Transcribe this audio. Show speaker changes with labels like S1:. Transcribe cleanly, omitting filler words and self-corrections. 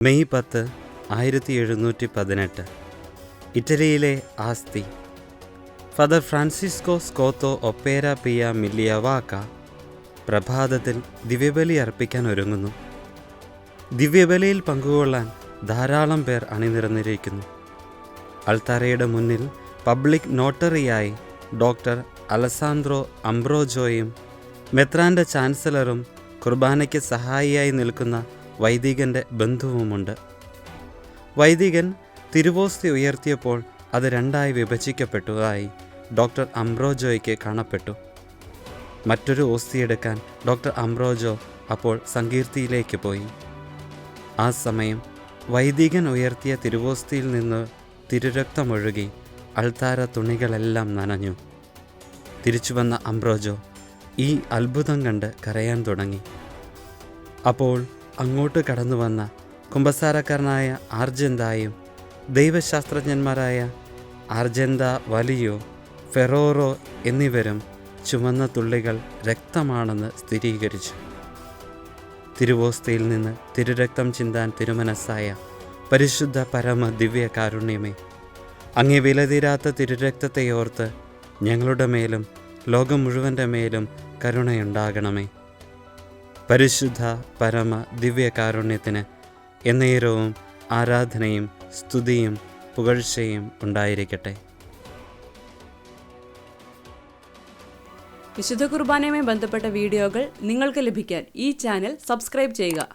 S1: May 10, 1718 ഇറ്റലിയിലെ ആസ്തി father Francisco സ്കോത്തോ Opera Piya മില്ലിയവാക്ക പ്രഭാതത്തിൽ ദിവ്യബലി അർപ്പിക്കാൻ ഒരുങ്ങുന്നു. ദിവ്യബലിയിൽ പങ്കുകൊള്ളാൻ ധാരാളം പേർ അണിനിരന്നിരിക്കുന്നു. അൾത്താരയുടെ മുന്നിൽ പബ്ലിക് നോട്ടറിയായി ഡോക്ടർ അലസാൻദ്രോ അംബ്രോജോയും മെത്രാൻ്റെ ചാൻസലറും കുർബാനയ്ക്ക് സഹായിയായി നിൽക്കുന്ന വൈദികൻ്റെ ബന്ധുവുമുണ്ട്. വൈദികൻ തിരുവോസ്തി ഉയർത്തിയപ്പോൾ അത് രണ്ടായി വിഭജിക്കപ്പെട്ടതായി ഡോക്ടർ അംബ്രോജോയ്ക്ക് കാണപ്പെട്ടു. മറ്റൊരു ഓസ്തിയെടുക്കാൻ ഡോക്ടർ അംബ്രോജോ അപ്പോൾ സങ്കീർത്തിയിലേക്ക് പോയി. ആ സമയം വൈദികൻ ഉയർത്തിയ തിരുവോസ്തിയിൽ നിന്ന് തിരുരക്തമൊഴുകി അൾത്താര തുണികളെല്ലാം നനഞ്ഞു. തിരിച്ചു വന്ന അംബ്രോജോ ഈ അത്ഭുതം കണ്ട് കരയാൻ തുടങ്ങി. അപ്പോൾ അങ്ങോട്ട് കടന്നു വന്ന കുമ്പസാരക്കാരനായ ആർജന്തായും ദൈവശാസ്ത്രജ്ഞന്മാരായ ആർജന്ത വലിയോ ഫെറോറോ എന്നിവരും ചുവന്ന തുള്ളികൾ രക്തമാണെന്ന് സ്ഥിരീകരിച്ചു. തിരുവോസ്തിയിൽ നിന്ന് തിരുരക്തം ചിന്താൻ തിരുമനസ്സായ പരിശുദ്ധ പരമ ദിവ്യ കാരുണ്യമേ, അങ്ങേ വിലതീരാത്ത തിരുരക്തത്തെ ഓർത്ത് ഞങ്ങളുടെ മേലും ലോകം മുഴുവൻ്റെ മേലും കരുണയുണ്ടാകണമേ. പരിശുദ്ധ പരമ ദിവ്യ കാരുണ്യത്തിന് എന്നേരവും ആരാധനയും സ്തുതിയും പുകഴ്ചയും ഉണ്ടായിരിക്കട്ടെ.
S2: വിശുദ്ധ കുർബാനയുമായി ബന്ധപ്പെട്ട വീഡിയോകൾ നിങ്ങൾക്ക് ലഭിക്കാൻ ഈ ചാനൽ സബ്സ്ക്രൈബ് ചെയ്യുക.